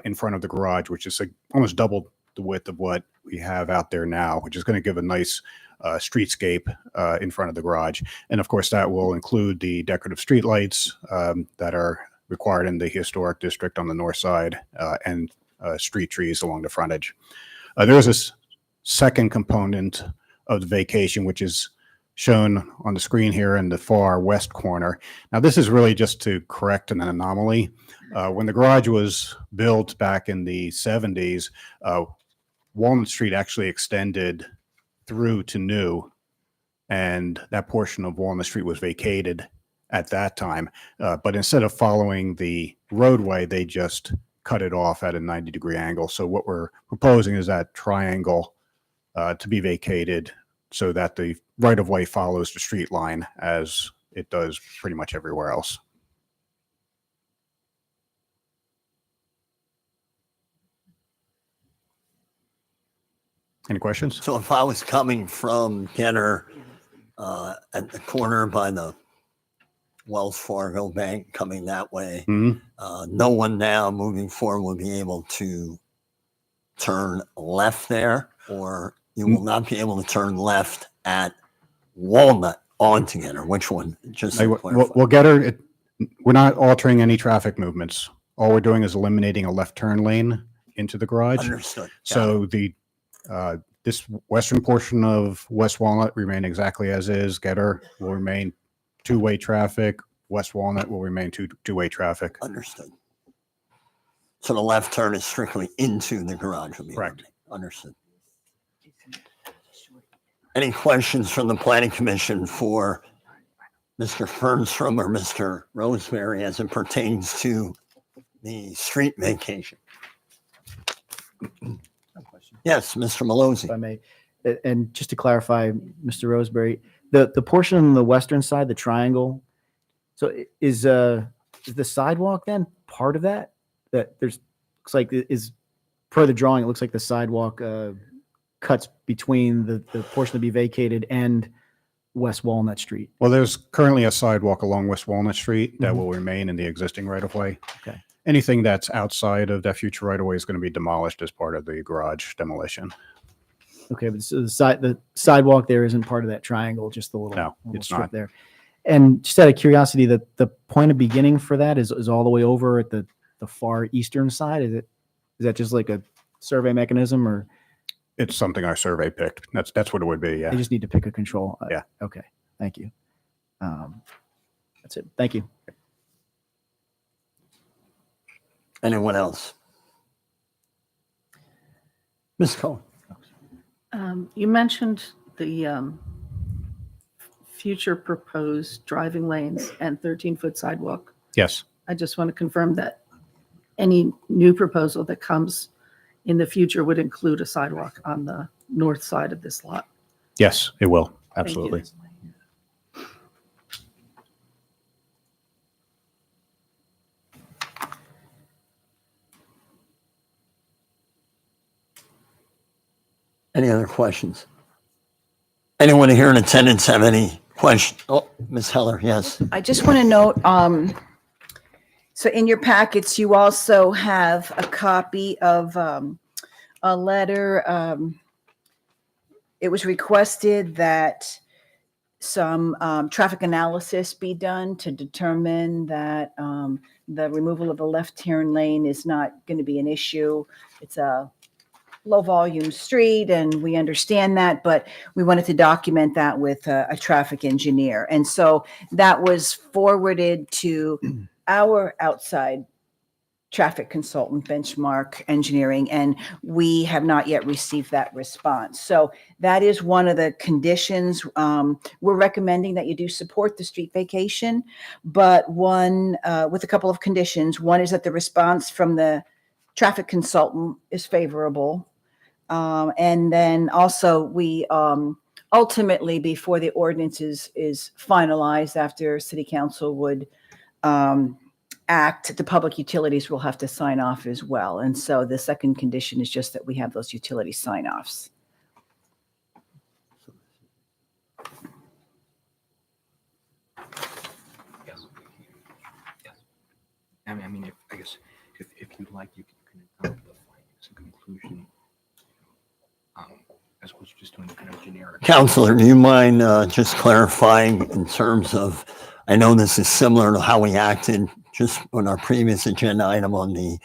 in front of the garage, which is almost double the width of what we have out there now, which is going to give a nice streetscape in front of the garage. And of course, that will include the decorative streetlights that are required in the historic district on the north side and street trees along the frontage. There is a second component of the vacation, which is shown on the screen here in the far west corner. Now, this is really just to correct an anomaly. When the garage was built back in the 70s, Walnut Street actually extended through to New, and that portion of Walnut Street was vacated at that time. But instead of following the roadway, they just cut it off at a 90-degree angle. So what we're proposing is that triangle to be vacated so that the right-of-way follows the street line as it does pretty much everywhere else. Any questions? So if I was coming from Getter at the corner by the Wells Fargo Bank coming that way, Mhm. No one now moving forward will be able to turn left there, or you will not be able to turn left at Walnut onto Getter. Which one? Just to clarify. We'll get her. We're not altering any traffic movements. All we're doing is eliminating a left turn lane into the garage. Understood. Got it. So the This western portion of West Walnut remain exactly as is. Getter will remain two-way traffic. West Walnut will remain two-way traffic. Understood. So the left turn is strictly into the garage will be Correct. eliminated. Understood. Any questions from the planning commission for Mr. Fernstrom or Mr. Roseberry as it pertains to the street vacation? Yes, Mr. If Malozzi. I may. And just to clarify, Mr. Roseberry, the portion on the western side, the triangle, so is the sidewalk then part of that? That there's, looks like it is, per the drawing, it looks like the sidewalk cuts between the portion to be vacated and West Walnut Street. Well, there's currently a sidewalk along West Walnut Street that Mhm. will remain in the existing right-of-way. Okay. Anything that's outside of that future right-of-way is going to be demolished as part of the garage demolition. Okay, but so the sidewalk there isn't part of that triangle, just the little, No, little it's strip not. there. And just out of curiosity, the point of beginning for that is all the way over at the far eastern side. Is that just like a survey mechanism, or It's something our survey picked. That's what it would be, they yeah. just need to pick a control? Yeah. Okay, thank you. That's it. Thank you. Anyone else? Ms. Cohen. You mentioned the future proposed driving lanes and 13-foot sidewalk. Yes, I just want to confirm that any new proposal that comes in the future would include a sidewalk on the north side of this lot. yes, it will. Thank you. Absolutely. Any other questions? Anyone here in attendance have any questions? Oh, Ms. Heller, yes. I just want to note, so in your packets, you also have a copy of a letter. It was requested that some traffic analysis be done to determine that the removal of the left turn lane is not going to be an issue. It's a low volume street and we understand that, but we wanted to document that with a traffic engineer. And so that was forwarded to our outside traffic consultant, Benchmark Engineering, and we have not yet received that response. So that is one of the conditions. We're recommending that you do support the street vacation, but one with a couple of conditions. One is that the response from the traffic consultant is favorable. And then also we ultimately, before the ordinance is finalized, after city council would act, the public utilities will have to sign off as well. And so the second condition is just that we have those utility sign offs. Yes. Yes. I mean, if you'd like, you can adopt the findings and conclusion, as opposed to just doing kind of generic. Counselor, do you mind just clarifying in terms of, I know this is similar to how we acted just on our previous agenda item on the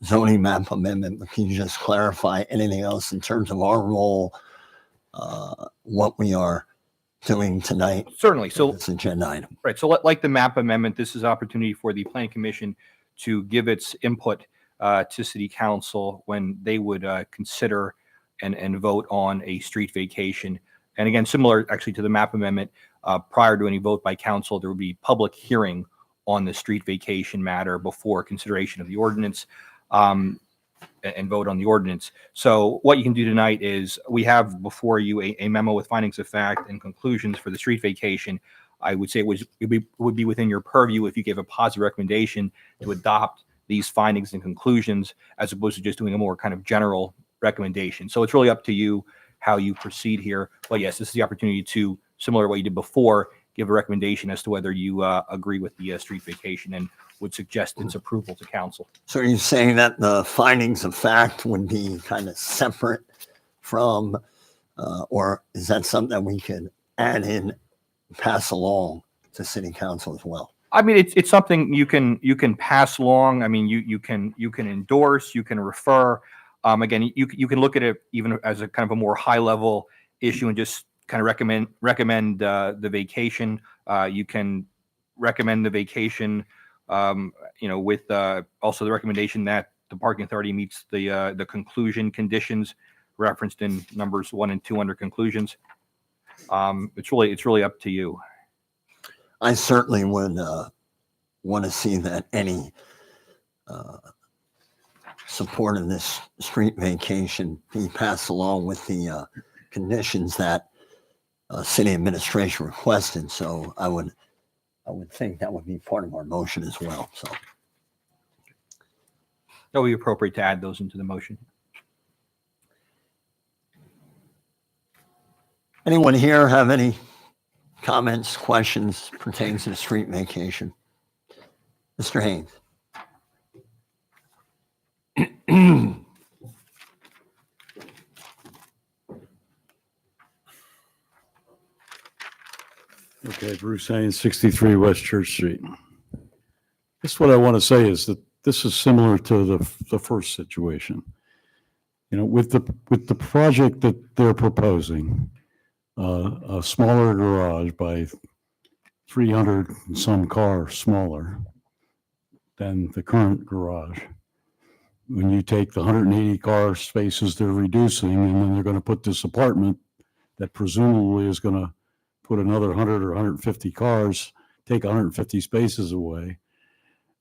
zoning map amendment, but can you just clarify anything else in terms of our role, what we are doing tonight? Certainly. So This agenda item. right. So like the map amendment, this is opportunity for the planning commission to give its input to city council when they would consider and vote on a street vacation. And again, similar actually to the map amendment, prior to any vote by council, there would be public hearing on the street vacation matter before consideration of the ordinance and vote on the ordinance. So what you can do tonight is we have before you a memo with findings of fact and conclusions for the street vacation. I would say it would be within your purview if you gave a positive recommendation to adopt these findings and conclusions as opposed to just doing a more kind of general recommendation. So it's really up to you how you proceed here. But yes, this is the opportunity to, similar to what you did before, give a recommendation as to whether you agree with the street vacation and would suggest its approval to council. So are you saying that the findings of fact would be kind of separate from, or is that something that we could add in, pass along to city council as well? I mean, it's something you can pass along. I mean, you can endorse, you can refer. Again, you can look at it even as a kind of a more high level issue and just kind of recommend the vacation. You can recommend the vacation, with also the recommendation that the parking authority meets the conclusion conditions referenced in numbers 1 and 2 under conclusions. It's really up to you. I certainly would want to see that any support of this street vacation be passed along with the conditions that city administration requested. So I would think that would be part of our motion as well. So That would be appropriate to add those into the motion. anyone here have any comments, questions pertaining to the street vacation? Mr. Haynes. Okay, Bruce Haynes, 63 West Church Street. Guess what I want to say is that this is similar to the first situation. You know, with the project that they're proposing, a smaller garage by 300 and some cars smaller than the current garage. When you take the 180 car spaces they're reducing, and then they're going to put this apartment that presumably is going to put another 100 or 150 cars, take 150 spaces away.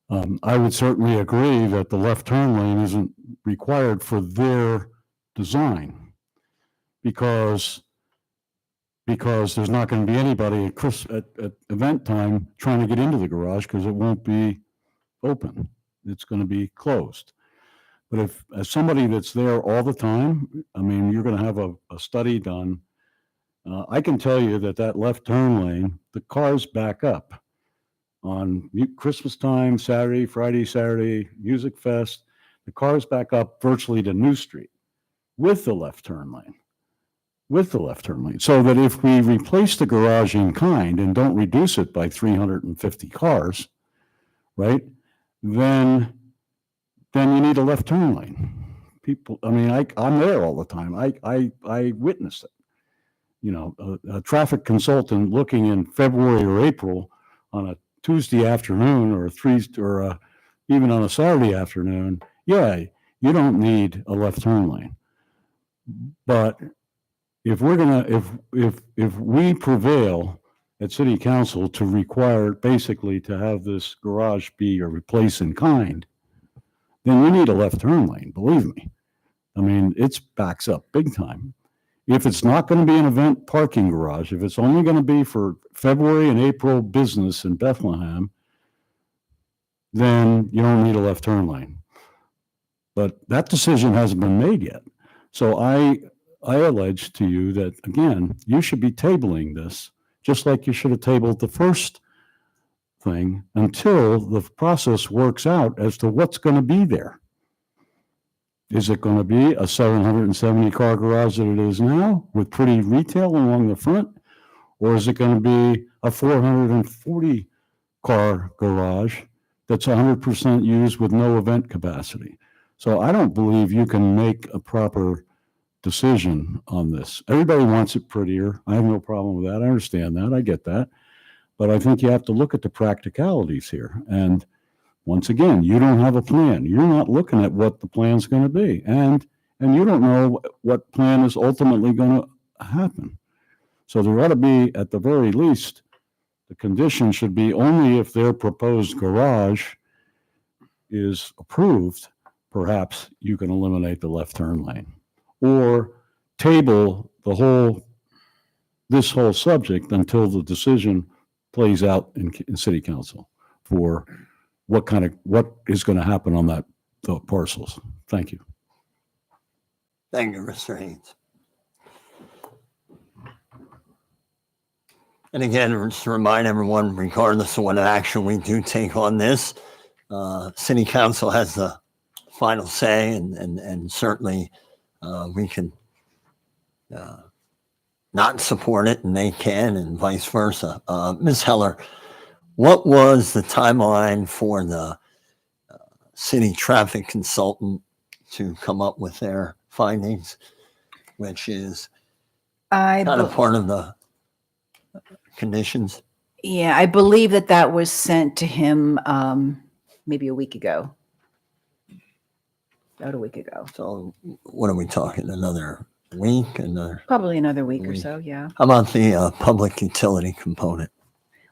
I would certainly agree that the left turn lane isn't required for their design because there's not going to be anybody at event time trying to get into the garage because it won't be open. It's going to be closed. But if as somebody that's there all the time, I mean, you're going to have a study done. I can tell you that left turn lane, the cars back up on Christmas time, Saturday, Friday, Saturday, Music Fest. The cars back up virtually to New Street with the left turn lane. So that if we replace the garage in kind and don't reduce it by 350 cars, right, then you need a left turn lane. People, I mean, I'm there all the time. I witnessed it. You know, a traffic consultant looking in February or April on a Tuesday afternoon or even on a Saturday afternoon, yeah, you don't need a left turn lane. But if we prevail at City Council to require basically to have this garage be a replace in kind, then you need a left turn lane, believe me. I mean, it backs up big time. If it's not going to be an event parking garage, if it's only going to be for February and April business in Bethlehem, then you don't need a left turn lane. But that decision hasn't been made yet. So I allege to you that, again, you should be tabling this just like you should have tabled the first thing until the process works out as to what's going to be there. Is it going to be a 770 car garage that it is now with pretty retail along the front? Or is it going to be a 440 car garage that's 100% used with no event capacity? So I don't believe you can make a proper decision on this. Everybody wants it prettier. I have no problem with that. I understand that. I get that. But I think you have to look at the practicalities here. And once again, you don't have a plan. You're not looking at what the plan's going to be. And you don't know what plan is ultimately going to happen. So there ought to be, at the very least, the condition should be only if their proposed garage is approved, perhaps you can eliminate the left turn lane. Or table this whole subject until the decision plays out in City Council for what is going to happen on the parcels. Thank you. Thank you, Mr. Haynes. And again, just to remind everyone, regardless of what action we do take on this, City Council has the final say, and certainly we can not support it, and they can, and vice versa. Ms. Heller, what was the timeline for the city traffic consultant to come up with their findings, which is I, kind of be- part of the conditions. yeah, I believe that was sent to him maybe a week ago. About a week ago. So what are we talking? Another week? Probably another week or Week. so, yeah. How about the public utility component?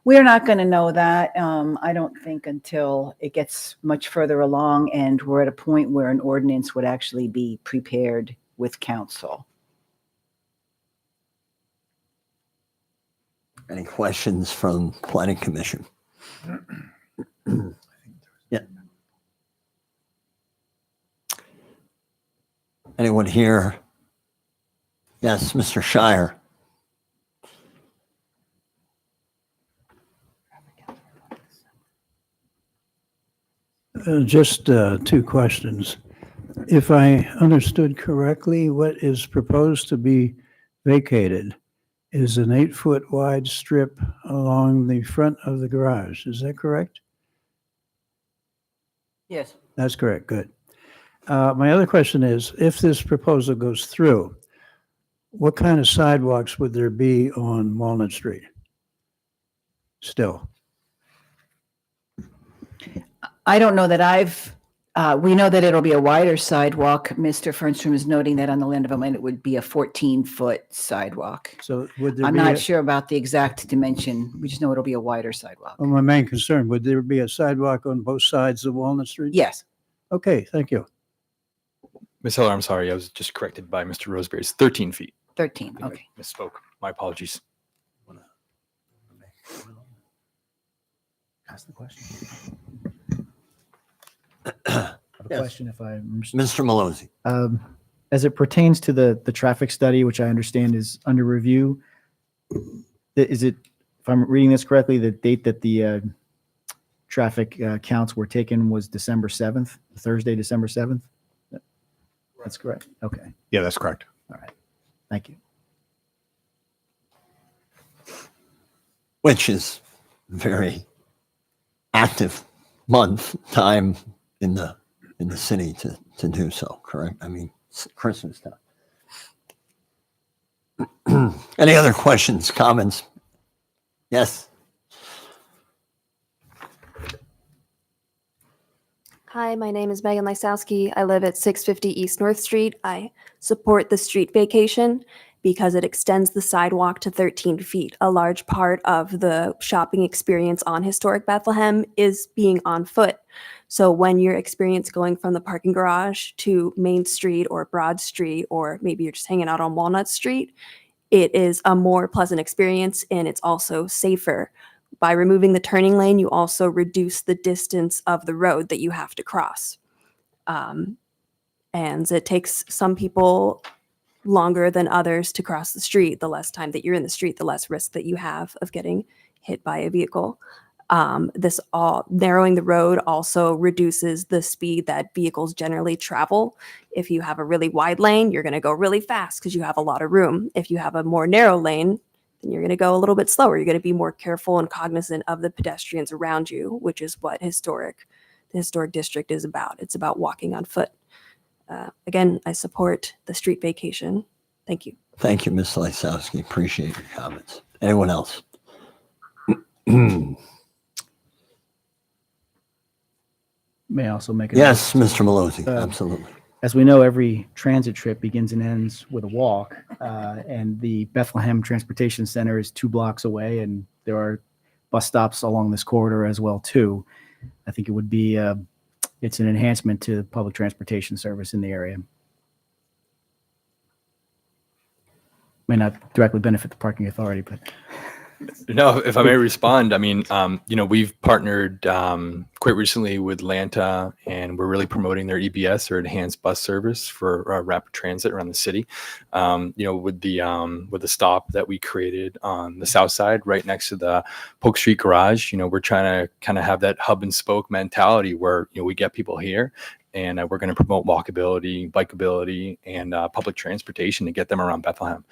We're not going to know that, I don't think, until it gets much further along and we're at a point where an ordinance would actually be prepared with council. Any questions from Planning Commission? Yeah. Anyone here? Yes, Mr. Shire. Just two questions. If I understood correctly, what is proposed to be vacated is an 8-foot wide strip along the front of the garage. Is that correct? Yes. That's correct. Good. My other question is, if this proposal goes through, what kind of sidewalks would there be on Walnut Street? Still, I don't know that we know that it'll be a wider sidewalk. Mr. Fernstrom is noting that on the Land Development, it would be a 14-foot sidewalk. so would there I'm be? not sure about the exact dimension. We just know it'll be a wider sidewalk. Well, my main concern, would there be a sidewalk on both sides of Walnut Street? Yes. Okay, thank you. Ms. Heller, I'm sorry. I was just corrected by Mr. Roseberry. It's 13 feet. 13. I Okay. misspoke. My apologies. Ask the question. Yes. I have a question if I Mr. Malozzi. as it pertains to the traffic study, which I understand is under review, is it, if I'm reading this correctly, the date that the traffic counts were taken was December 7th, Thursday, December 7th? That's correct. Okay. Yeah, that's correct. All right. Thank you. Which is very active time in the city to do so, correct? I mean, it's Christmas time. Any other questions, comments? Yes. Hi, my name is Megan Lysowski. I live at 650 East North Street. I support the street vacation because it extends the sidewalk to 13 feet. A large part of the shopping experience on historic Bethlehem is being on foot. So when your experience going from the parking garage to Main Street or Broad Street, or maybe you're just hanging out on Walnut Street, it is a more pleasant experience and it's also safer. By removing the turning lane, you also reduce the distance of the road that you have to cross. And it takes some people longer than others to cross the street. The less time that you're in the street, the less risk that you have of getting hit by a vehicle. Narrowing the road also reduces the speed that vehicles generally travel. If you have a really wide lane, you're going to go really fast because you have a lot of room. If you have a more narrow lane, then you're going to go a little bit slower. You're going to be more careful and cognizant of the pedestrians around you, which is what the historic district is about. It's about walking on foot. Again, I support the street vacation. Thank you. Thank you, Ms. Lysowski. Appreciate your comments. Anyone else? May I also make a Yes, Mr. Malozzi, Uh, absolutely. As we know, every transit trip begins and ends with a walk, and the Bethlehem Transportation Center is 2 blocks away, and there are bus stops along this corridor as well too. I think it would be it's an enhancement to public transportation service in the area. May not directly benefit the parking authority, but No, if I may respond, I mean, we've partnered quite recently with Lanta, and we're really promoting their EBS or enhanced bus service for rapid transit around the city. With the stop that we created on the south side, right next to the Polk Street Garage, we're trying to kind of have that hub and spoke mentality where we get people here. And we're going to promote walkability, bikeability, and public transportation to get them around Bethlehem.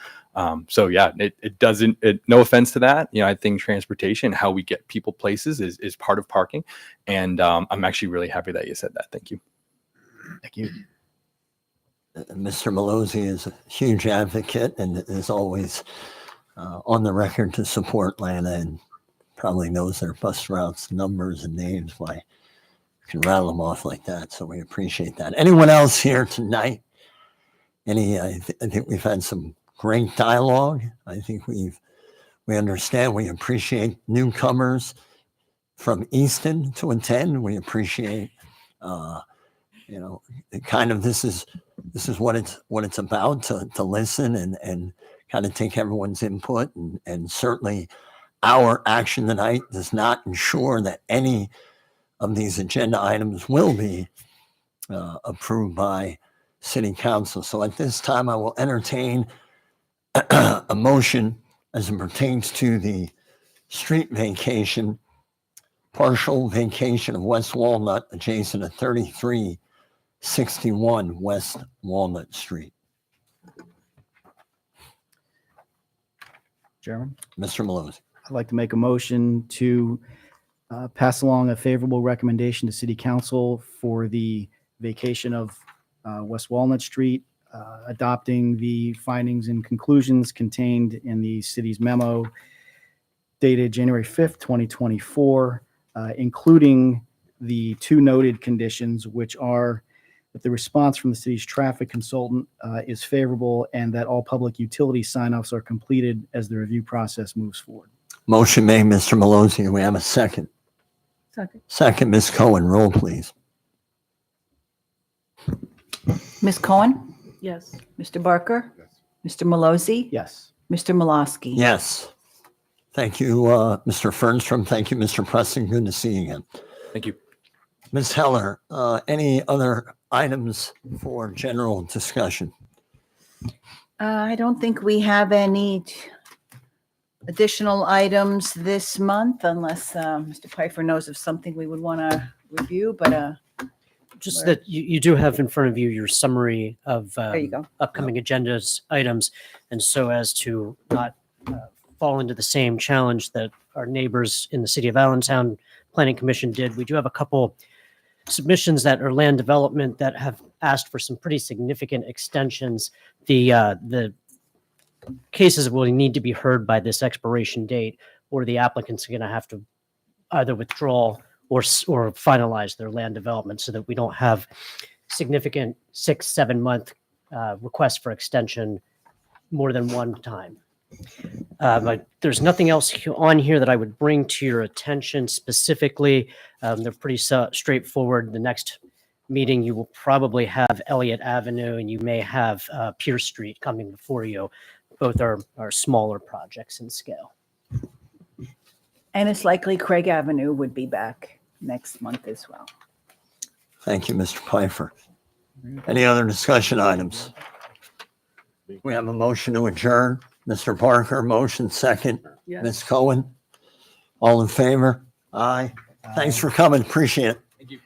So yeah, it doesn't. No offense to that. I think transportation, how we get people places, is part of parking. And I'm actually really happy that you said that. Thank you. thank you. Mr. Malozzi is a huge advocate and is always on the record to support Lana and probably knows their bus routes, numbers, and names. Why you can rattle them off like that. So we appreciate that. Anyone else here tonight? I think we've had some great dialogue. I think we understand. We appreciate newcomers from Easton to attend. We appreciate, this is what it's about to listen and kind of take everyone's input. And certainly our action tonight does not ensure that any of these agenda items will be approved by City Council. So at this time, I will entertain a motion as it pertains to the street vacation, partial vacation of West Walnut adjacent to 3361 West Walnut Street. Chairman, Mr. Malozzi. I'd like to make a motion to pass along a favorable recommendation to City Council for the vacation of West Walnut Street, adopting the findings and conclusions contained in the city's memo dated January 5th, 2024, including the two noted conditions, which are that the response from the city's traffic consultant is favorable and that all public utility sign-offs are completed as the review process moves forward. Motion made, Mr. Malozzi. Do we have a second? Second. Second, Ms. Cohen. Roll, please. Ms. Cohen? Yes. Mr. Barker? Mr. Malozzi? Yes. Mr. Malosky? Yes. Thank you, Mr. Fernstrom. Thank you, Mr. Preston. Good to see you again. Thank you. Ms. Heller, any other items for general discussion? I don't think we have any additional items this month unless Mr. Pfeiffer knows of something we would want to review, but Just that you do have in front of you your summary of there you go. upcoming agendas items. And so as to not fall into the same challenge that our neighbors in the city of Allentown Planning Commission did, we do have a couple submissions that are land development that have asked for some pretty significant extensions. The cases will need to be heard by this expiration date, or the applicants are going to have to either withdraw or finalize their land development so that we don't have significant 6-7 month requests for extension more than one time. But there's nothing else on here that I would bring to your attention specifically. They're pretty straightforward. The next meeting, you will probably have Elliott Avenue and you may have Pierce Street coming before you. Both are smaller projects in scale. And it's likely Craig Avenue would be back next month as well. Thank you, Mr. Pfeiffer. Any other discussion items? We have a motion to adjourn. Mr. Parker, motion second. Yes. Ms. Cohen, all in favor? Aye. Thanks for coming. Appreciate it. Thank you.